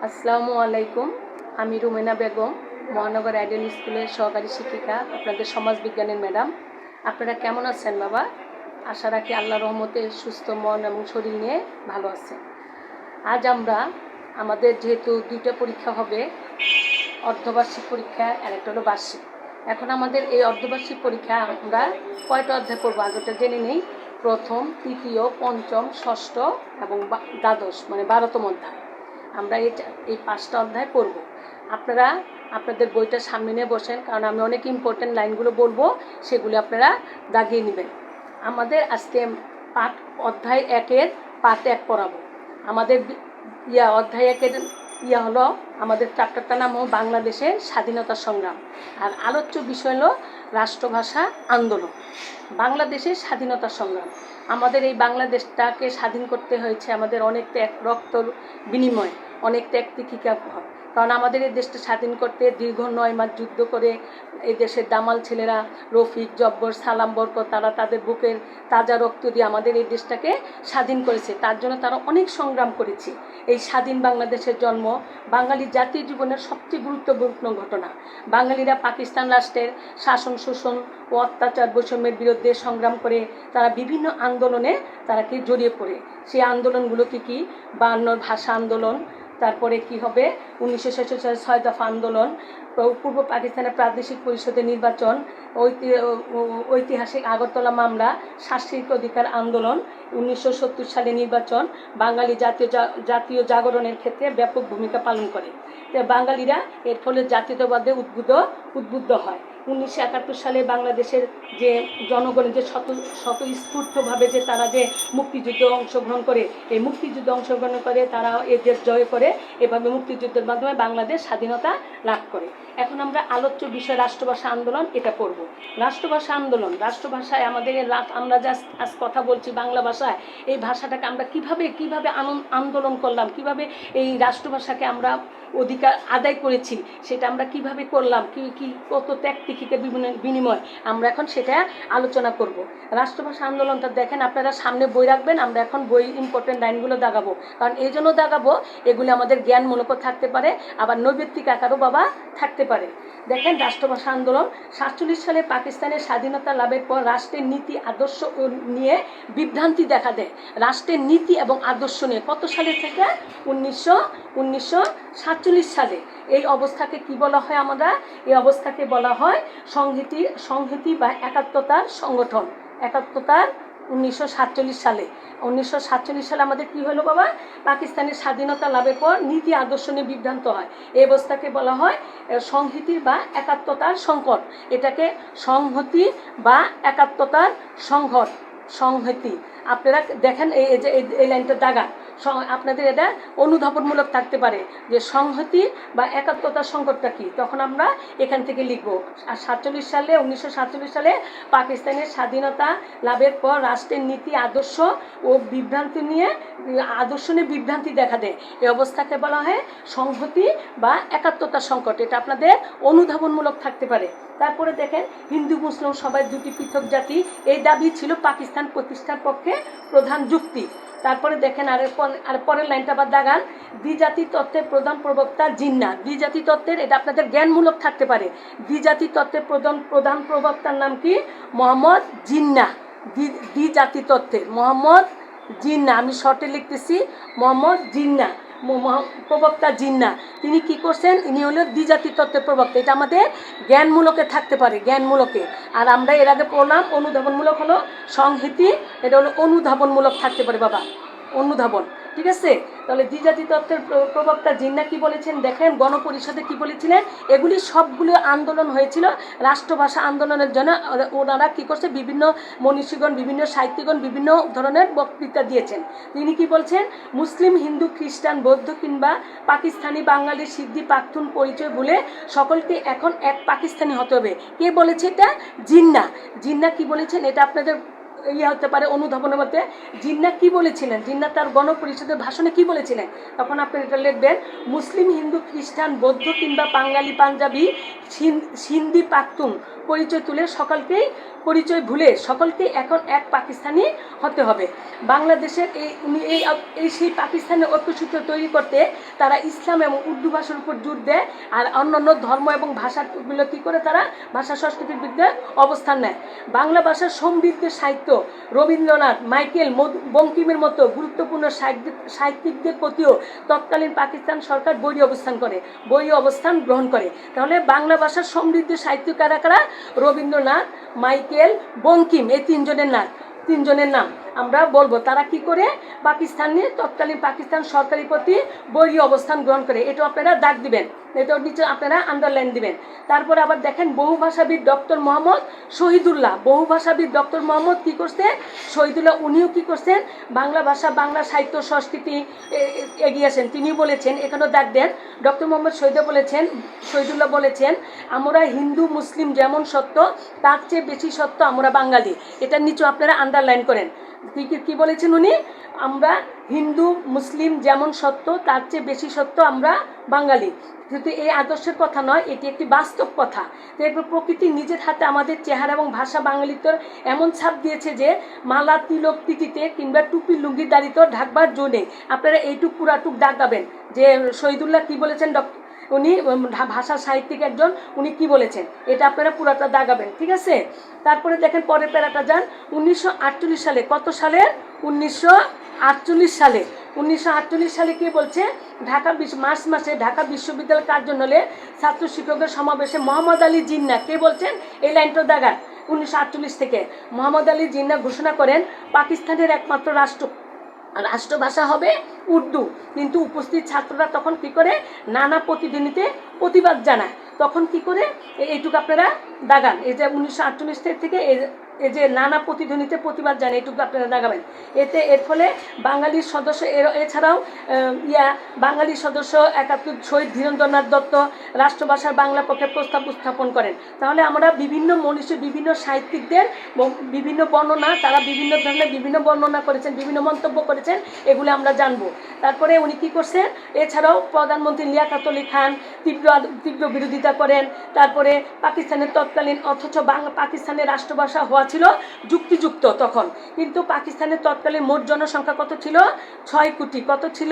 আসসালামু আলাইকুম। আমি রুমেনা বেগম, মহানগর আইডিয়াল স্কুলের সহকারী শিক্ষিকা, আপনাদের সমাজ বিজ্ঞানের ম্যাডাম। আপনারা কেমন আছেন বাবা? আশা রাখি আল্লাহর রহমতে সুস্থ মন এবং শরীর নিয়ে ভালো আছেন। আজ আমরা আমাদের যেহেতু দুইটা পরীক্ষা হবে, অর্ধবার্ষিক পরীক্ষা আর একটা হলো বার্ষিক। এখন আমাদের এই অর্ধবার্ষিক পরীক্ষা আমরা কয়টা অধ্যায় পড়বো আগেটা জেনে নেই। প্রথম, তৃতীয়, পঞ্চম, ষষ্ঠ এবং দ্বাদশ মানে 12তম অধ্যায়। আমরা এই 5টা অধ্যায় পড়ব। আপনারা আপনাদের বইটা সামনে নিয়ে বসেন, কারণ আমি অনেক ইম্পর্টেন্ট লাইনগুলো বলবো, সেগুলো আপনারা দাগিয়ে নেবেন। আমাদের আজকে অধ্যায় 1-এর পার্ট 1 পড়াবো। আমাদের অধ্যায় 1-এর হলো, আমাদের চ্যাপ্টারটার নাম হলো বাংলাদেশের স্বাধীনতা সংগ্রাম, আর আলোচ্য বিষয় হলো রাষ্ট্রভাষা আন্দোলন। বাংলাদেশের স্বাধীনতা সংগ্রাম, আমাদের এই বাংলাদেশটাকে স্বাধীন করতে হয়েছে আমাদের অনেক রক্ত বিনিময়, অনেক ত্যাগ তিতিক্ষা, কারণ আমাদের এই দেশটা স্বাধীন করতে দীর্ঘ 9 মাস যুদ্ধ করে এই দেশের দামাল ছেলেরা রফিক, জব্বর, সালাম, বরকত, তারা তাদের বুকের তাজা রক্ত দিয়ে আমাদের এই দেশটাকে স্বাধীন করেছে। তার জন্য তারা অনেক সংগ্রাম করেছে। এই স্বাধীন বাংলাদেশের জন্ম বাঙালি জাতীয় জীবনের সবচেয়ে গুরুত্বপূর্ণ ঘটনা। বাঙালিরা পাকিস্তান রাষ্ট্রের শাসন, শোষণ ও অত্যাচার, বৈষম্যের বিরুদ্ধে সংগ্রাম করে তারা বিভিন্ন আন্দোলনে জড়িয়ে পড়ে। সেই আন্দোলনগুলো কী? 52 ভাষা আন্দোলন, তারপরে কি হবে 1946 সালে 6 দফা আন্দোলন, পূর্ব পাকিস্তানের প্রাদেশিক পরিষদের নির্বাচন, ঐতিহাসিক আগরতলা মামলা, সাংস্কৃতিক অধিকার আন্দোলন, 1970 সালে নির্বাচন বাঙালি জাতীয় জাগরণের ক্ষেত্রে ব্যাপক ভূমিকা পালন করে। বাঙালিরা এর ফলে জাতীয়তাবাদে উদ্বুদ্ধ হয়। 1971 সালে বাংলাদেশের যে জনগণের যে স্বতঃস্ফূর্তভাবে যে তারা যে মুক্তিযুদ্ধে অংশগ্রহণ করে, এই মুক্তিযুদ্ধে অংশগ্রহণ করে তারা এই দেশ জয় করে, এভাবে মুক্তিযুদ্ধের মাধ্যমে বাংলাদেশ স্বাধীনতা লাভ করে। এখন আমরা আলোচ্য বিষয় রাষ্ট্রভাষা আন্দোলন এটা পড়ব। রাষ্ট্রভাষা আন্দোলন, রাষ্ট্রভাষায় আমাদের আমরা আজ কথা বলছি বাংলা ভাষায়, এই ভাষাটাকে আমরা কিভাবে আন্দোলন করলাম, কিভাবে এই রাষ্ট্রভাষাকে আমরা অধিকার আদায় করেছি, সেটা আমরা কিভাবে করলাম, কি কত ত্যাগ তিতিক্ষার বিনিময়, আমরা এখন সেটা আলোচনা করব। রাষ্ট্রভাষা আন্দোলনটা দেখেন, আপনারা সামনে বই রাখবেন, আমরা এখন বই ইম্পর্টেন্ট লাইনগুলো দাগাবো, কারণ এই জন্য দাগাবো এগুলি আমাদের জ্ঞানমূলকও থাকতে পারে, আবার নৈবেত্তিক আকারও বাবা থাকতে পারে। দেখেন, রাষ্ট্রভাষা আন্দোলন 47 সালে পাকিস্তানের স্বাধীনতা লাভের পর রাষ্ট্রের নীতি আদর্শ নিয়ে বিভ্রান্তি দেখা দেয়। রাষ্ট্রের নীতি এবং আদর্শ নিয়ে কত সালে থেকে? 1947 সালে। এই অবস্থাকে কি বলা হয়? আমরা এই অবস্থাকে বলা হয় সংহতি বা একাত্মতার সংগঠন। 1947 সালে আমাদের কি হলো বাবা? পাকিস্তানের স্বাধীনতা লাভের পর নীতি আদর্শ নিয়ে বিভ্রান্ত হয়। এই অবস্থাকে বলা হয় সংহতির বা একাত্মতার সংকট। এটাকে সংহতি বা একাত্মতার সংহতি। আপনারা দেখেন এই লাইনটা দাগা, আপনাদের এটা অনুধাবনমূলক থাকতে পারে যে সংহতি বা একাত্মতার সংকটটা কি, তখন আমরা এখান থেকে লিখব। আর 1947 সালে পাকিস্তানের স্বাধীনতা লাভের পর রাষ্ট্রের নীতি আদর্শ নিয়ে বিভ্রান্তি দেখা দেয়। এই অবস্থাকে বলা হয় সংহতি বা একাত্মতার সংকট। এটা আপনাদের অনুধাবনমূলক থাকতে পারে। তারপরে দেখেন, হিন্দু মুসলিম সবাই দুটি পৃথক জাতি, এই দাবি ছিল পাকিস্তান প্রতিষ্ঠার পক্ষে প্রধান যুক্তি। তারপরে দেখেন আর পরের লাইনটা আবার দাগান, দ্বিজাতি তত্ত্বের প্রধান প্রবক্তা জিন্নাহ। দ্বিজাতি তত্ত্বের, এটা আপনাদের জ্ঞানমূলক থাকতে পারে। দ্বিজাতি তত্ত্বের প্রধান প্রবক্তার নাম কি? মোহাম্মদ জিন্নাহ। দ্বিজাতি তত্ত্বের মোহাম্মদ জিন্নাহ, আমি শর্টে লিখতেছি, মোহাম্মদ জিন্নাহ, প্রবক্তা জিন্নাহ। তিনি কি করছেন? ইনি হলো দ্বিজাতি তত্ত্বের প্রবক্তা। এটা আমাদের জ্ঞানমূলকে থাকতে পারে, জ্ঞানমূলকে। আর আমরা এর আগে পড়লাম অনুধাবনমূলক হলো সংহতি, এটা হলো অনুধাবনমূলক থাকতে পারে বাবা, অনুধাবন। ঠিক আছে? তাহলে দ্বিজাতি তত্ত্বের প্রবক্তা জিন্নাহ কি বলেছেন দেখেন, গণপরিষদে কি বলেছিলেন? এগুলি সবগুলো আন্দোলন হয়েছিল রাষ্ট্রভাষা আন্দোলনের জন্য। ওনারা কি করছে? বিভিন্ন মনীষীগণ, বিভিন্ন সাহিত্যিকগণ বিভিন্ন ধরনের বক্তৃতা দিয়েছেন। তিনি কি বলছেন? মুসলিম, হিন্দু, খ্রিস্টান, বৌদ্ধ কিংবা পাকিস্তানি, বাঙালি, সিদ্ধি, পাখতুন পরিচয় ভুলে সকলকে এখন এক পাকিস্তানি হতে হবে। কে বলেছে এটা? জিন্নাহ কি বলেছেন? এটা আপনাদের হতে পারে অনুধাবনের মধ্যে। জিন্নাহ কি বলেছিলেন? জিন্নাহ তার গণপরিষদের ভাষণে কি বলেছিলেন? তখন আপনি এটা লিখবেন, মুসলিম, হিন্দু, খ্রিস্টান, বৌদ্ধ কিংবা বাঙালি, পাঞ্জাবি, সিন্ধি, পাখতুন পরিচয় তুলে সকলকেই পরিচয় ভুলে সকলকে এখন এক পাকিস্তানি হতে হবে। বাংলাদেশের এই সেই পাকিস্তানের ঐক্যসূত্র তৈরি করতে তারা ইসলাম এবং উর্দু ভাষার উপর জোর দেয়, আর অন্যান্য ধর্ম এবং ভাষাগুলো কী করে তারা ভাষা সংস্কৃতির বিরুদ্ধে অবস্থান নেয়। বাংলা ভাষার সমৃদ্ধ সাহিত্য রবীন্দ্রনাথ, মাইকেল, বঙ্কিমের মতো গুরুত্বপূর্ণ সাহিত্যিকদের প্রতিও তৎকালীন পাকিস্তান সরকার বৈরী অবস্থান গ্রহণ করে। তাহলে বাংলা ভাষার সমৃদ্ধ সাহিত্য কারা কারা? রবীন্দ্রনাথ, মাইকেল, বঙ্কিম, এই তিনজনের নাম আমরা বলবো। তারা কি করে তৎকালীন পাকিস্তান সরকারের প্রতি বৈরী অবস্থান গ্রহণ করে। এটা আপনারা দাগ দিবেন, এটার নিচে আপনারা আন্ডারলাইন দিবেন। তারপর আবার দেখেন বহুভাষাবিদ ডক্টর মোহাম্মদ শহীদুল্লাহ, কী করছে? শহীদুল্লাহ উনিও কী করছেন? বাংলা ভাষা, বাংলা সাহিত্য সংস্কৃতি এগিয়েছেন। তিনি বলেছেন, এখানেও দাগ দেন, ডক্টর মোহাম্মদ শহীদুল্লাহ বলেছেন, আমরা হিন্দু মুসলিম যেমন সত্য তার চেয়ে বেশি সত্য আমরা বাঙালি। এটার নিচে আপনারা আন্ডারলাইন করেন। কি বলেছেন উনি? আমরা হিন্দু মুসলিম যেমন সত্য তার চেয়ে বেশি সত্য আমরা বাঙালি। কিন্তু এই আদর্শের কথা নয়, এটি একটি বাস্তব কথা। তো এরপর প্রকৃতি নিজের হাতে আমাদের চেহারা এবং ভাষা বাঙালিত্বর এমন ছাপ দিয়েছে যে মালা, তিলক, তিথিতে কিংবা টুপি, লুঙ্গি, দাড়িতে ঢাকবার জো নেই। আপনারা এইটুক পুরাটুক দাগাবেন যে শহীদুল্লাহ কি বলেছেন, উনি ভাষা সাহিত্যিক একজন, উনি কি বলেছেন, এটা আপনারা পুরাটা দাগাবেন, ঠিক আছে? তারপরে দেখেন পরের প্যারাটা যান। 1948 সালে, কত সালে? 1948 সালে কি বলছে? মার্চ মাসে ঢাকা বিশ্ববিদ্যালয় কার্যালয়ে ছাত্র শিক্ষকের সমাবেশে মোহাম্মদ আলী জিন্নাহ কে বলছেন? এই লাইনটা দাগান। 1948 থেকে মোহাম্মদ আলী জিন্নাহ ঘোষণা করেন পাকিস্তানের একমাত্র রাষ্ট্রভাষা হবে উর্দু। কিন্তু উপস্থিত ছাত্ররা তখন কি করে? নানা প্রতিধ্বনিতে প্রতিবাদ জানায়। তখন কি করে? এইটুকু আপনারা দাগান। এই যে 1948 থেকে এই যে নানা প্রতিধ্বনিতে প্রতিবাদ জানায়, এইটুকু আপনারা দাগাবেন। এর ফলে বাঙালির সদস্য এছাড়াও বাঙালি সদস্য 71 শহীদ ধীরেন্দ্রনাথ দত্ত রাষ্ট্রভাষার বাংলা পক্ষে প্রস্তাব উত্থাপন করেন। তাহলে আমরা বিভিন্ন মনীষী, বিভিন্ন সাহিত্যিকদের বিভিন্ন বর্ণনা, তারা বিভিন্ন ধরনের বিভিন্ন বর্ণনা করেছেন, বিভিন্ন মন্তব্য করেছেন, এগুলো আমরা জানবো। তারপরে উনি কী করছেন? এছাড়াও প্রধানমন্ত্রী লিয়াকত আলী খান তীব্র বিরোধিতা করেন। তারপরে পাকিস্তানের তৎকালীন, অথচ পাকিস্তানের রাষ্ট্রভাষা হওয়া ছিল যুক্তিযুক্ত তখন, কিন্তু পাকিস্তানের তৎকালীন মোট জনসংখ্যা কত ছিল? 6 কোটি। কত ছিল?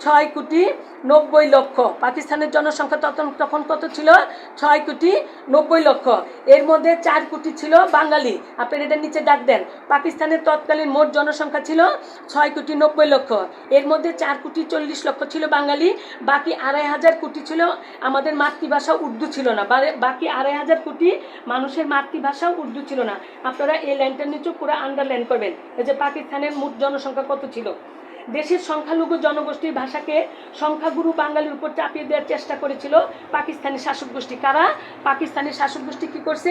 6,90,00,000। পাকিস্তানের জনসংখ্যা তখন কত ছিল? 6,90,00,000। এর মধ্যে 4 কোটি ছিল বাঙালি। আপনার এটা নিচে ডাক দেন। পাকিস্তানের তৎকালীন মোট জনসংখ্যা ছিল 6,90,00,000। এর মধ্যে 4,40,00,000 ছিল বাঙালি, বাকি 2,500 কোটি ছিল আমাদের মাতৃভাষা উর্দু ছিল না। বাকি 2,500 কোটি মানুষের মাতৃভাষা উর্দু ছিল না। আপনারা এই লাইনটার নিচে পুরো আন্ডারলাইন করবেন, এই যে পাকিস্তানের মোট জনসংখ্যা কত ছিল। দেশের সংখ্যালঘু জনগোষ্ঠীর ভাষাকে সংখ্যাগুরু বাঙালির উপর চাপিয়ে দেওয়ার চেষ্টা করেছিল পাকিস্তানি শাসক গোষ্ঠী। কারা? পাকিস্তানি শাসক গোষ্ঠী কী করছে?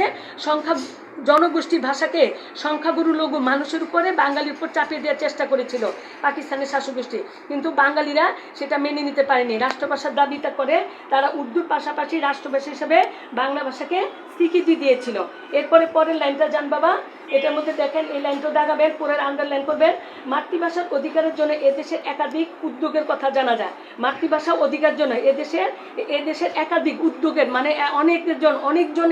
জনগোষ্ঠীর ভাষাকে সংখ্যাগুরু লঘু মানুষের উপরে বাঙালির উপর চাপিয়ে দেওয়ার চেষ্টা করেছিল পাকিস্তানের শাসক গোষ্ঠী, কিন্তু বাঙালিরা সেটা মেনে নিতে পারেনি। রাষ্ট্রভাষার দাবিটা করে তারা উর্দুর পাশাপাশি রাষ্ট্রভাষা হিসেবে বাংলা ভাষাকে স্বীকৃতি দিয়েছিল। এরপরে পরের লাইনটা যান বাবা, এটার মধ্যে দেখেন, এই লাইনটা দাগাবেন, পরের আন্ডারলাইন করবেন। মাতৃভাষার অধিকারের জন্য এদেশের একাধিক উদ্যোগের কথা জানা যায়। মাতৃভাষা অধিকার জন্য এদেশের একাধিক উদ্যোগের, মানে অনেকজন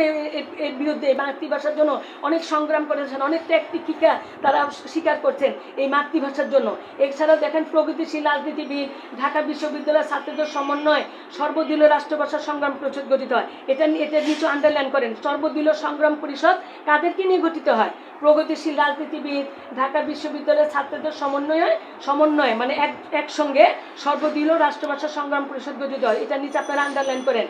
এর বিরুদ্ধে মাতৃভাষার জন্য অনেক সংগ্রাম করেছেন, অনেক ত্যাগ-তিতিক্ষা তারা স্বীকার করছেন এই মাতৃভাষার জন্য। এছাড়াও দেখেন প্রগতিশীল রাজনীতিবিদ, ঢাকা বিশ্ববিদ্যালয়ের ছাত্রদের সমন্বয় সর্বদলীয় রাষ্ট্রভাষা সংগ্রাম পরিষদ গঠিত হয়। এটার নিচে আন্ডারলাইন করেন, সর্বদলীয় সংগ্রাম পরিষদ কাদেরকে নিয়ে গঠিত হয়? প্রগতিশীল রাজনীতিবিদ, ঢাকা বিশ্ববিদ্যালয়ের ছাত্রদের সমন্বয়ে মানে একসঙ্গে সর্বদলীয় রাষ্ট্রভাষা সংগ্রাম পরিষদ গঠিত হয়। এটার নিচে আপনারা আন্ডারলাইন করেন,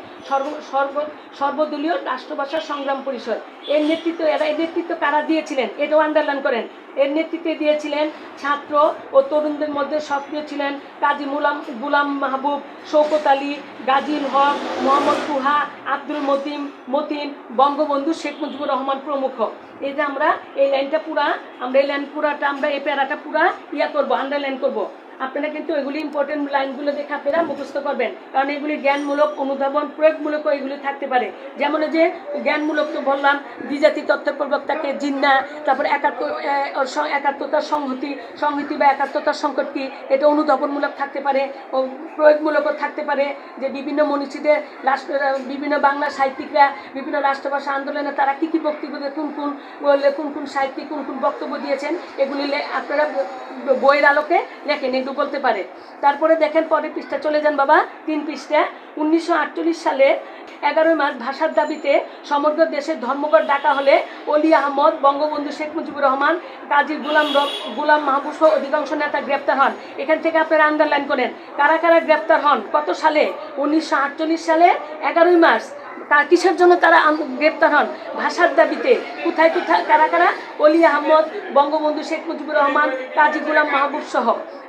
সর্বদলীয় রাষ্ট্রভাষা সংগ্রাম পরিষদ। এর নেতৃত্ব কারা দিয়েছিলেন? এটাও আন্ডারলাইন করেন। এর নেতৃত্বে দিয়েছিলেন ছাত্র ও তরুণদের মধ্যে সক্রিয় ছিলেন কাজী গুলাম মাহবুব, শওকত আলী, গাজীল হক, মোহাম্মদ কুহা, আব্দুল মতিন, বঙ্গবন্ধু শেখ মুজিবুর রহমান প্রমুখ। এই যে আমরা এই লাইনটা পুরাটা আমরা এই প্যারাটা পুরা করবো, আন্ডারলাইন করবো। আপনারা কিন্তু এগুলি ইম্পর্টেন্ট লাইনগুলো দেখে আপনারা মুখস্থ করবেন, কারণ এগুলি জ্ঞানমূলক, অনুধাবন, প্রয়োগমূলক এগুলি থাকতে পারে। যেমন যে জ্ঞানমূলক তো বললাম, দ্বিজাতি তত্ত্বের প্রবক্তাকে জিন্না, তারপর একাত্মতার সংহতি বা একাত্মতার সংকট কি, এটা অনুধাবনমূলক থাকতে পারে, ও প্রয়োগমূলকও থাকতে পারে। যে বিভিন্ন মনীষীদের বিভিন্ন বাংলা সাহিত্যিকরা বিভিন্ন রাষ্ট্রভাষা আন্দোলনে তারা কী বক্তব্য, কোন সাহিত্যিক কোন বক্তব্য দিয়েছেন, এগুলি আপনারা বইয়ের আলোকে লেখেন, একটু বলতে পারে। তারপরে দেখেন পরের পৃষ্ঠা চলে যান বাবা, 3 পৃষ্ঠা। 1948 সালে 11 মার্চ ভাষার দাবিতে সমগ্র দেশের ধর্মঘট ডাকা হলে অলি আহমদ, বঙ্গবন্ধু শেখ মুজিবুর রহমান, কাজী গোলাম মাহবুব সহ অধিকাংশ নেতা গ্রেপ্তার হন। এখান থেকে আপনারা আন্ডারলাইন করেন কারা কারা গ্রেপ্তার হন, কত সালে? 1948 সালে 11 মার্চ। কিসের জন্য তারা গ্রেপ্তার হন? ভাষার দাবিতে। কোথায় কারা কারা? অলি আহমদ, বঙ্গবন্ধু শেখ মুজিবুর রহমান, কাজী গোলাম মাহবুব সহ।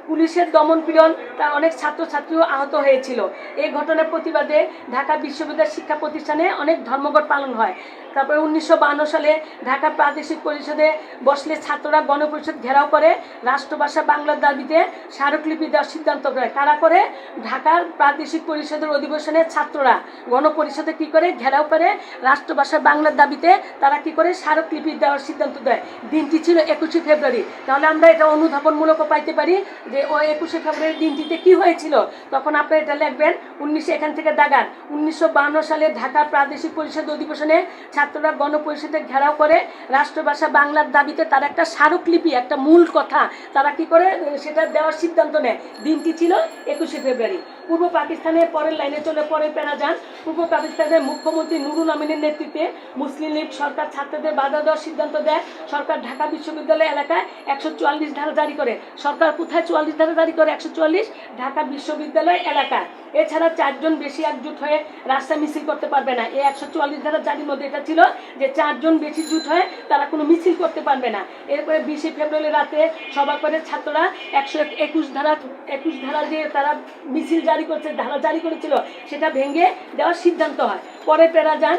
পুলিশের দমনপীড়ন, তার অনেক ছাত্রছাত্রীও আহত হয়েছিল। এই ঘটনার প্রতিবাদে ঢাকা বিশ্ববিদ্যালয় শিক্ষা প্রতিষ্ঠানে অনেক ধর্মঘট পালন হয়। তারপরে 1952 সালে ঢাকা প্রাদেশিক পরিষদে বসলে ছাত্ররা গণপরিষদ ঘেরাও করে রাষ্ট্রভাষা বাংলার দাবিতে স্মারকলিপি দেওয়ার সিদ্ধান্ত করে। কারা করে? ঢাকার প্রাদেশিক পরিষদের অধিবেশনে ছাত্ররা গণপরিষদে কি করে? ঘেরাও করে রাষ্ট্রভাষা বাংলার দাবিতে তারা কি করে? স্মারকলিপি দেওয়ার সিদ্ধান্ত দেয়। দিনটি ছিল 21শে ফেব্রুয়ারি। তাহলে আমরা এটা অনুধাবনমূলকও পাইতে পারি যে ওই 21শে ফেব্রুয়ারি দিনটিতে কি হয়েছিল। তখন আপনারা এটা লিখবেন 19, এখান থেকে দাগান। 1952 সালে ঢাকা প্রাদেশিক পরিষদ অধিবেশনে ছাত্ররা গণপরিষদে ঘেরাও করে রাষ্ট্রভাষা বাংলার দাবিতে তারা একটা স্মারকলিপি, একটা মূল কথা তারা কি করে সেটা দেওয়ার সিদ্ধান্ত নেয়। দিনটি ছিল 21শে ফেব্রুয়ারি। পূর্ব পাকিস্তানের পরের লাইনে চলে পরে প্যারা যান। পূর্ব পাকিস্তানের মুখ্যমন্ত্রী নুরুল আমিনের নেতৃত্বে মুসলিম লীগ সরকার ছাত্রদের বাধা দেওয়ার সিদ্ধান্ত দেয়। সরকার ঢাকা বিশ্ববিদ্যালয় এলাকায় 144 ধারা জারি করে। সরকার কোথায় 44 ধারা জারি করে? 144 ঢাকা বিশ্ববিদ্যালয় এলাকায়। এছাড়া 4 জন বেশি একজুট হয়ে রাস্তা মিছিল করতে পারবে না। এই 144 ধারা জারির মধ্যে এটা ছিল যে 4 জন বেশি জুট হয়ে তারা কোনো মিছিল করতে পারবে না। এরপরে 20শে ফেব্রুয়ারি রাতে সভা করে ছাত্ররা 121 ধারা যে তারা মিছিল জারি করছে, ধারা জারি করেছিল, সেটা ভেঙে দেওয়ার সিদ্ধান্ত হয়। পরে পেরা যান।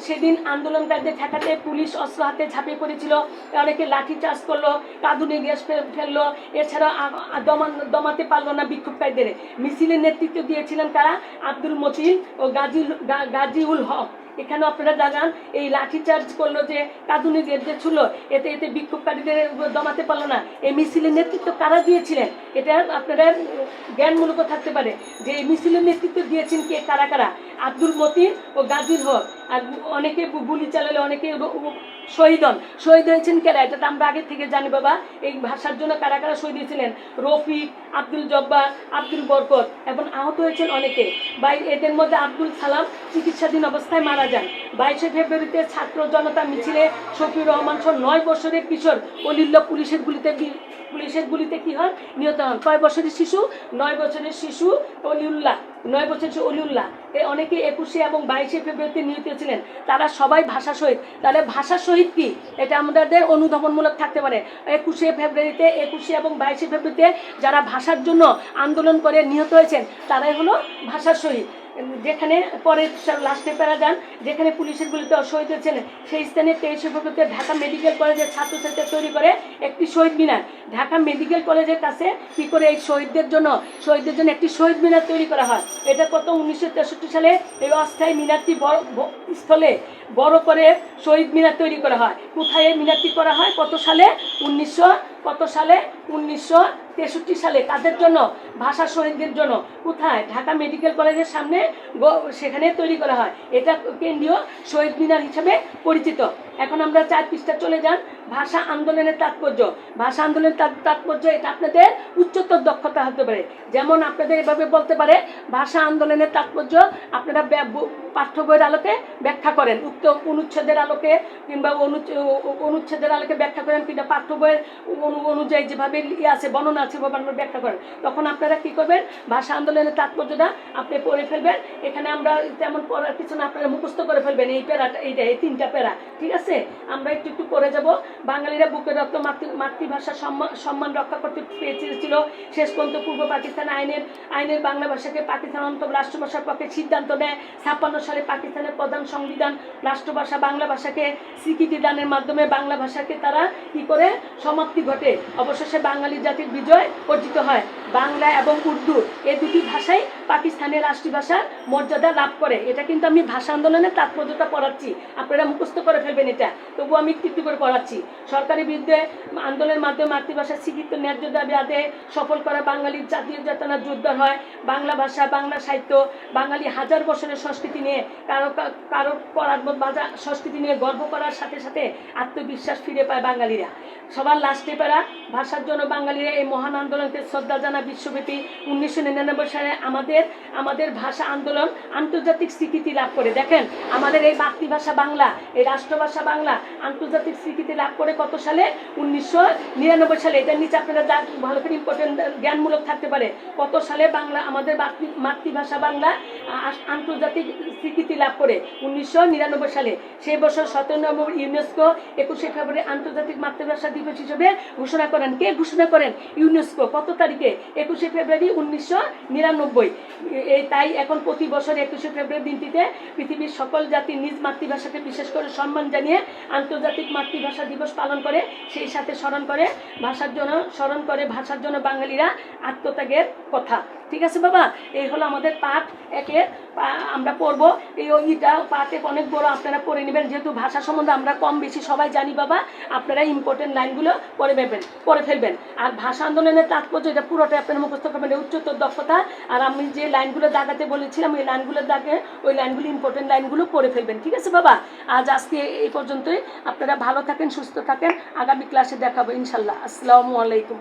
সেদিন আন্দোলনকারীদের ঠেকাতে পুলিশ অস্ত্র হাতে ঝাঁপিয়ে পড়েছিল। অনেকে লাঠি চার্জ করলো, কাঁদুনে গ্যাস ফেললো। এছাড়া দমাতে পারলো না বিক্ষোভকারীদের। মিছিলের নেতৃত্ব দিয়েছিলেন কারা? আব্দুল মতিন ও গাজীউল হক। এখানেও আপনারা জানান এই লাঠি চার্জ করলো, যে কাঁদুনি গেট যে ছিল, এতে বিক্ষোভকারীদের দমাতে পারলো না। এই মিছিলের নেতৃত্ব কারা দিয়েছিলেন? এটা আপনারা জ্ঞানমূলক থাকতে পারে যে এই মিছিলের নেতৃত্ব দিয়েছেন কে, কারা কারা? আব্দুল মতিন ও গাজীর হক। আর অনেকে গুলি চালালে, অনেকে শহীদ হয়েছেন কারা? এটা তো আমরা আগে থেকে জানি বাবা। এই ভাষার জন্য কারা কারা শহীদ হয়েছিলেন? রফিক, আব্দুল জব্বার, আব্দুল বরকত, এবং আহত হয়েছেন অনেকে। এদের মধ্যে আব্দুল সালাম চিকিৎসাধীন অবস্থায় মারা যান। 22শে ফেব্রুয়ারিতে ছাত্র জনতা মিছিলে শফিউর রহমান সহ 9 বছরের কিশোর অলিউল্লাহ পুলিশের গুলিতে কি হন? নিহত হন। কয় বছরের শিশু? 9 বছরের শিশু অলিউল্লাহ। 9 বছরের অলিউল্লাহ অনেকে 21শে এবং 22শে ফেব্রুয়ারিতে নিহত ছিলেন। তারা সবাই ভাষা শহীদ। তাহলে ভাষা শহীদ কি, এটা আমাদের অনুধাবনমূলক থাকতে পারে। 21শে এবং 22শে ফেব্রুয়ারিতে যারা ভাষার জন্য আন্দোলন করে নিহত হয়েছেন তারাই হলো ভাষা শহীদ। যেখানে পরে লাস্টে পেরা যান, যেখানে পুলিশের গুলিতে শহীদ হয়েছেন সেই স্থানে 23শে ফেব্রুয়ারিতে ঢাকা মেডিকেল কলেজের ছাত্রছাত্রীরা তৈরি করে একটি শহীদ মিনার। ঢাকা মেডিকেল কলেজের কাছে কি করে এই শহীদদের জন্য একটি শহীদ মিনার তৈরি করা হয়। এটা কত? 1963 সালে এই অস্থায়ী মিনারটি স্থলে বড় করে শহীদ মিনার তৈরি করা হয়। কোথায় এই মিনারটি করা হয়? কত সালে? 1963 সালে। কাদের জন্য? ভাষা শহীদদের জন্য। কোথায়? ঢাকা মেডিকেল কলেজের সামনে, সেখানে তৈরি করা হয়। এটা কেন্দ্রীয় শহীদ মিনার হিসেবে পরিচিত। এখন আমরা 4 পৃষ্ঠা চলে যান। ভাষা আন্দোলনের তাৎপর্য। ভাষা আন্দোলনের তাৎপর্য এটা আপনাদের উচ্চতর দক্ষতা হতে পারে। যেমন আপনাদের এভাবে বলতে পারে, ভাষা আন্দোলনের তাৎপর্য আপনারা পাঠ্য বইয়ের আলোকে ব্যাখ্যা করেন, উক্ত অনুচ্ছেদের আলোকে কিংবা অনুচ্ছেদের আলোকে ব্যাখ্যা করেন, কিংবা পাঠ্য বইয়ের অনুযায়ী যেভাবে আছে, বর্ণনা আছে, আপনারা ব্যাখ্যা করেন। তখন আপনারা কি করবেন? ভাষা আন্দোলনের তাৎপর্যটা আপনি পড়ে ফেলবেন। এখানে আমরা তেমন পড়ার পিছনে আপনারা মুখস্থ করে ফেলবেন এই প্যারাটা, এই 3টা প্যারা। ঠিক আছে, আমরা একটু করে যাব। বাঙালিরা বুকের রক্ত মাতৃভাষার সম্মান রক্ষা করতে পেরেছিল। শেষ পর্যন্ত পূর্ব পাকিস্তান আইনের বাংলা ভাষাকে পাকিস্তান অন্তত রাষ্ট্রভাষার পক্ষে সিদ্ধান্ত নেয়। 56 সালে পাকিস্তানের প্রধান সংবিধান রাষ্ট্রভাষা বাংলা ভাষাকে স্বীকৃতি দানের মাধ্যমে বাংলা ভাষাকে তারা কি করে সমাপ্তি ঘটে। অবশেষে বাঙালি জাতির বিজয় অর্জিত হয়। বাংলা এবং উর্দু এই দুটি ভাষাই পাকিস্তানের রাষ্ট্রীয় ভাষার মর্যাদা লাভ করে। এটা কিন্তু আমি ভাষা আন্দোলনের তাৎপর্যটা পড়াচ্ছি, আপনারা মুখস্থ করে ফেলবেন এটা, তবুও আমি একটু করে পড়াচ্ছি। সরকারের বিরুদ্ধে আন্দোলনের মাধ্যমে মাতৃভাষার স্বীকৃত ন্যায্য দাবি আদায়ে সফল করা বাঙালির জাতীয় চেতনার জোরদার হয়। বাংলা ভাষা, বাংলা সাহিত্য, বাঙালি হাজার বছরের সংস্কৃতি নিয়ে কারো পরাধীন বাজা সংস্কৃতি নিয়ে গর্ব করার সাথে সাথে আত্মবিশ্বাস ফিরে পায় বাঙালিরা। সবার লাস্টে পারা ভাষার জন্য বাঙালিরা এই মহান আন্দোলনকে শ্রদ্ধা জানা বিশ্বব্যাপী 1999 সালে আমাদের ভাষা আন্দোলন আন্তর্জাতিক স্বীকৃতি লাভ করে। দেখেন আমাদের এই মাতৃভাষা বাংলা, এই রাষ্ট্রভাষা বাংলা আন্তর্জাতিক স্বীকৃতি লাভ করে কত সালে? 1999 সালে। এটার নিচে আপনারা ভালো করে ইম্পর্টেন্ট জ্ঞানমূলক থাকতে পারে। কত সালে বাংলা আমাদের মাতৃভাষা বাংলা আন্তর্জাতিক স্বীকৃতি লাভ করে? 1999 সালে। সেই বছর 17 নভেম্বর ইউনেস্কো 21শে ফেব্রুয়ারি আন্তর্জাতিক মাতৃভাষা দিবস হিসেবে ঘোষণা করেন। কে ঘোষণা করেন? ইউনেস্কো। কত তারিখে? 21শে ফেব্রুয়ারি 1999। তাই এখন প্রতি বছর 21শে ফেব্রুয়ারি দিনটিতে পৃথিবীর সকল জাতি নিজ মাতৃভাষাকে বিশেষ করে সম্মান জানিয়ে আন্তর্জাতিক মাতৃভাষা দিবস পালন করে। সেই সাথে স্মরণ করে ভাষার জন্য বাঙালিরা আত্মত্যাগের কথা। ঠিক আছে বাবা, এই হলো আমাদের পাঠ একের আমরা পড়বো। এইটা পাঠে অনেক বড়, আপনারা পড়ে নেবেন, যেহেতু ভাষা সম্বন্ধে আমরা কম বেশি সবাই জানি বাবা, আপনারা ইম্পর্টেন্ট লাইনগুলো পড়ে ফেলবেন। আর ভাষা আন্দোলনের তাৎপর্য এটা পুরোটাই আপনারা মুখস্থ করবেন, উচ্চতর দক্ষতা। আর আমি যে লাইনগুলো দাগাতে বলেছিলাম ওই লাইনগুলোর দাগে ওই লাইনগুলো ইম্পর্টেন্ট লাইনগুলো পড়ে ফেলবেন। ঠিক আছে বাবা, আজকে এই পর্যন্তই। আপনারা ভালো থাকেন, সুস্থ থাকেন, আগামী ক্লাসে দেখাবো ইনশাল্লাহ। আসসালামু আলাইকুম।